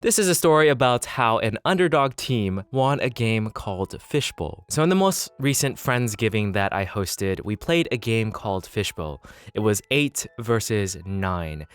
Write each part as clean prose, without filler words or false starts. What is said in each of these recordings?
This is a story about how an underdog team won a game called Fishbowl. So in the most recent Friendsgiving that I hosted, we played a game called Fishbowl. It was 8 versus 9.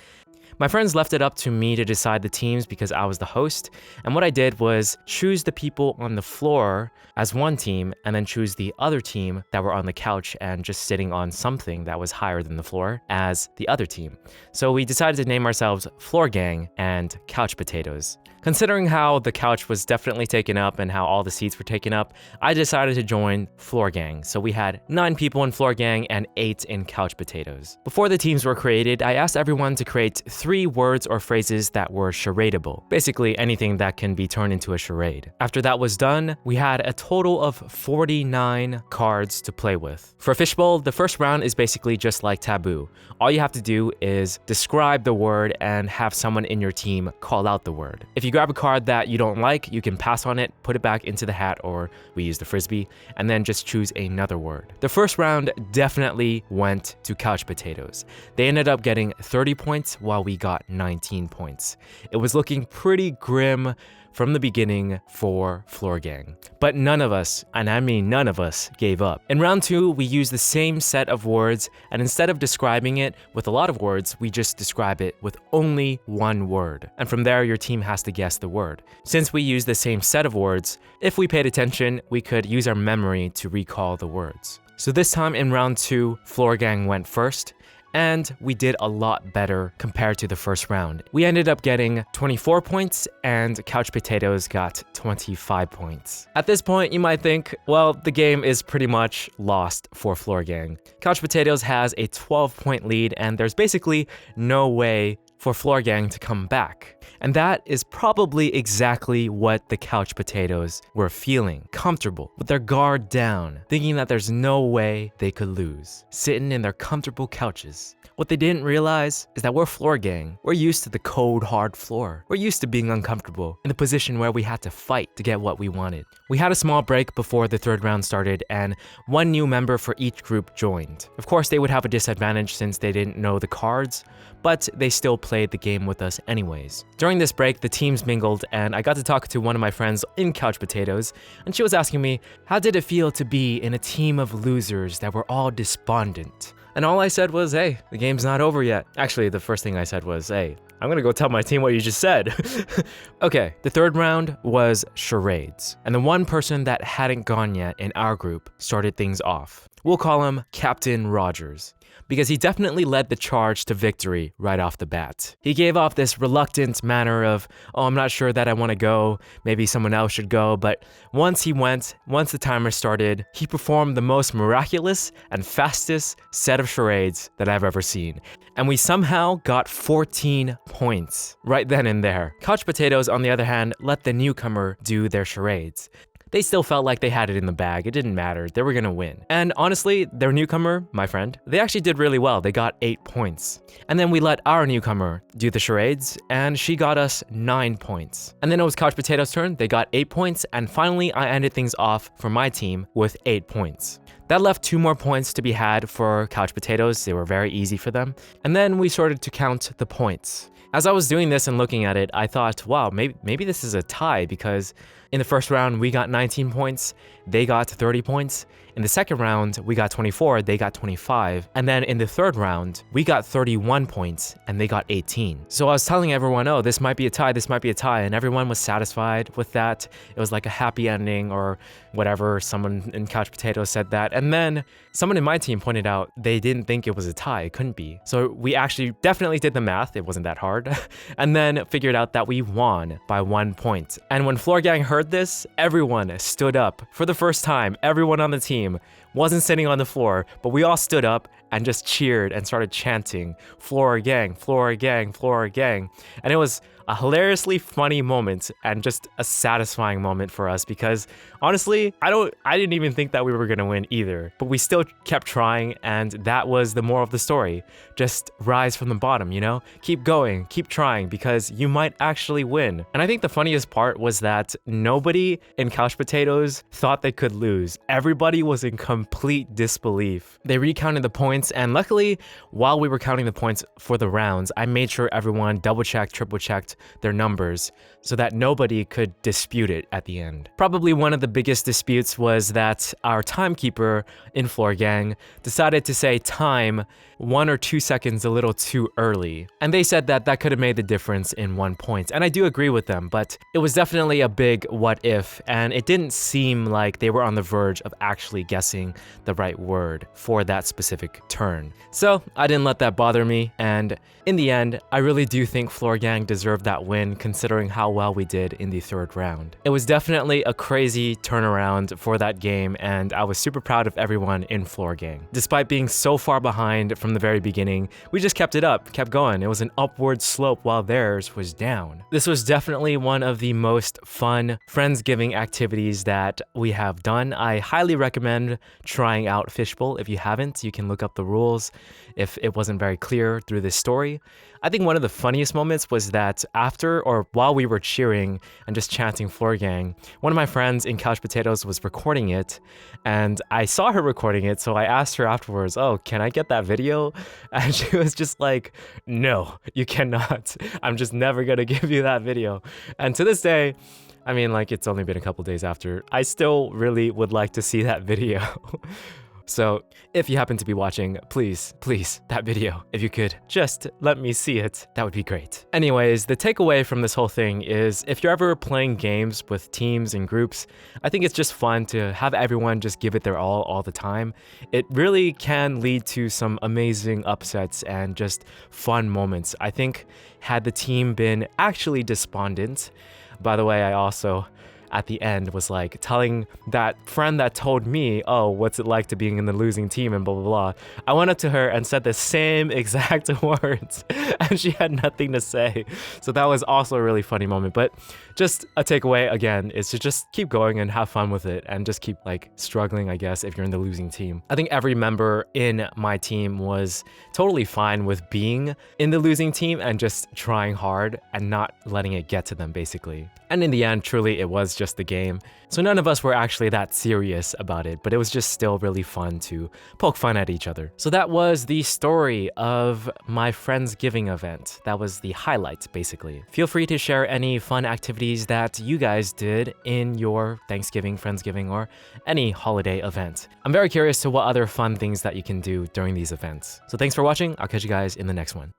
My friends left it up to me to decide the teams because I was the host, and what I did was choose the people on the floor as one team and then choose the other team that were on the couch and just sitting on something that was higher than the floor as the other team. So we decided to name ourselves Floor Gang and Couch Potatoes. Considering how the couch was definitely taken up and how all the seats were taken up, I decided to join Floor Gang. So we had 9 people in Floor Gang and 8 in Couch Potatoes. Before the teams were created, I asked everyone to create 3 words or phrases that were charadeable. Basically anything that can be turned into a charade. After that was done, we had a total of 49 cards to play with. For Fishbowl, the first round is basically just like Taboo. All you have to do is describe the word and have someone in your team call out the word. If you grab a card that you don't like, you can pass on it, put it back into the hat, or we use the frisbee, and then just choose another word. The first round definitely went to Couch Potatoes. They ended up getting 30 points while we got 19 points. It was looking pretty grim from the beginning for Floor Gang. But none of us, and I mean none of us, gave up. In round 2, we used the same set of words, and instead of describing it with a lot of words, we just describe it with only one word. And from there, your team has to guess the word. Since we used the same set of words, if we paid attention, we could use our memory to recall the words. So this time in round 2, Floor Gang went first, and we did a lot better compared to the first round. We ended up getting 24 points and Couch Potatoes got 25 points. At this point, you might think, well, the game is pretty much lost for Floor Gang. Couch Potatoes has a 12-point lead and there's basically no way for Floor Gang to come back. And that is probably exactly what the Couch Potatoes were feeling. Comfortable, with their guard down, thinking that there's no way they could lose, sitting in their comfortable couches. What they didn't realize is that we're Floor Gang. We're used to the cold, hard floor. We're used to being uncomfortable in the position where we had to fight to get what we wanted. We had a small break before the third round started, and 1 new member for each group joined. Of course, they would have a disadvantage since they didn't know the cards, but they still played the game with us anyways. During this break, the teams mingled, and I got to talk to one of my friends in Couch Potatoes, and she was asking me, how did it feel to be in a team of losers that were all despondent? And all I said was, hey, the game's not over yet. Actually, the first thing I said was, hey, I'm gonna go tell my team what you just said. Okay, the third round was charades. And the one person that hadn't gone yet in our group started things off. We'll call him Captain Rogers, because he definitely led the charge to victory right off the bat. He gave off this reluctant manner of, oh, I'm not sure that I want to go, maybe someone else should go, but once the timer started, he performed the most miraculous and fastest set of charades that I've ever seen. And we somehow got 14 points right then and there. Couch Potatoes, on the other hand, let the newcomer do their charades. They still felt like they had it in the bag. It didn't matter. They were gonna win. And honestly, their newcomer, my friend, they actually did really well. They got 8 points. And then we let our newcomer do the charades, and she got us 9 points. And then it was Couch Potatoes' turn. They got 8 points, and finally I ended things off for my team with 8 points. That left 2 more points to be had for Couch Potatoes. They were very easy for them. And then we started to count the points. As I was doing this and looking at it, I thought, wow, maybe this is a tie, because in the first round, we got 19 points, they got 30 points. In the second round, we got 24, they got 25. And then in the third round, we got 31 points and they got 18. So I was telling everyone, oh, this might be a tie, and everyone was satisfied with that. It was like a happy ending or whatever. Someone in Couch Potatoes said that. And then someone in my team pointed out they didn't think it was a tie, it couldn't be. So we actually definitely did the math, it wasn't that hard, and then figured out that we won by 1 point. And when Floor Gang heard this, everyone stood up. For the first time, everyone on the team wasn't sitting on the floor, but we all stood up and just cheered and started chanting, Floor Gang, Floor Gang, Floor Gang. And it was a hilariously funny moment and just a satisfying moment for us because honestly, I didn't even think that we were gonna win either, but we still kept trying, and that was the moral of the story. Just rise from the bottom, you know? Keep going, keep trying, because you might actually win. And I think the funniest part was that nobody in Couch Potatoes thought they could lose. Everybody was in complete disbelief. They recounted the points, and luckily, while we were counting the points for the rounds, I made sure everyone double-checked, triple-checked out their numbers so that nobody could dispute it at the end. Probably one of the biggest disputes was that our timekeeper in Floor Gang decided to say time 1 or 2 seconds a little too early. And they said that that could have made the difference in 1 point. And I do agree with them, but it was definitely a big what if, and it didn't seem like they were on the verge of actually guessing the right word for that specific turn. So I didn't let that bother me, and in the end, I really do think Floor Gang deserved that win considering how well we did in the 3rd round. It was definitely a crazy turnaround for that game, and I was super proud of everyone in Floor Gang. Despite being so far behind from the very beginning, we just kept it up, kept going. It was an upward slope while theirs was down. This was definitely one of the most fun Friendsgiving activities that we have done. I highly recommend trying out Fishbowl. If you haven't, you can look up the rules if it wasn't very clear through this story. I think one of the funniest moments was that after or while we were cheering and just chanting Floor Gang, one of my friends in Couch Potatoes was recording it, and I saw her recording it, so I asked her afterwards, oh, can I get that video? And she was just like, no, you cannot. I'm just never gonna give you that video. And to this day, I mean, like, it's only been a couple days after, I still really would like to see that video. So if you happen to be watching, please, that video, if you could just let me see it, that would be great. Anyways, the takeaway from this whole thing is if you're ever playing games with teams and groups, I think it's just fun to have everyone just give it their all the time. It really can lead to some amazing upsets and just fun moments. I think had the team been actually despondent, by the way, I also at the end was like telling that friend that told me, oh, what's it like to being in the losing team and blah, blah, blah. I went up to her and said the same exact words and she had nothing to say. So that was also a really funny moment. But just a takeaway again is to just keep going and have fun with it and just keep like struggling, I guess, if you're in the losing team. I think every member in my team was totally fine with being in the losing team and just trying hard and not letting it get to them, basically. And in the end, truly, it was just the game. So none of us were actually that serious about it, but it was just still really fun to poke fun at each other. So that was the story of my Friendsgiving event. That was the highlight, basically. Feel free to share any fun activities that you guys did in your Thanksgiving, Friendsgiving, or any holiday event. I'm very curious to what other fun things that you can do during these events. So thanks for watching. I'll catch you guys in the next one.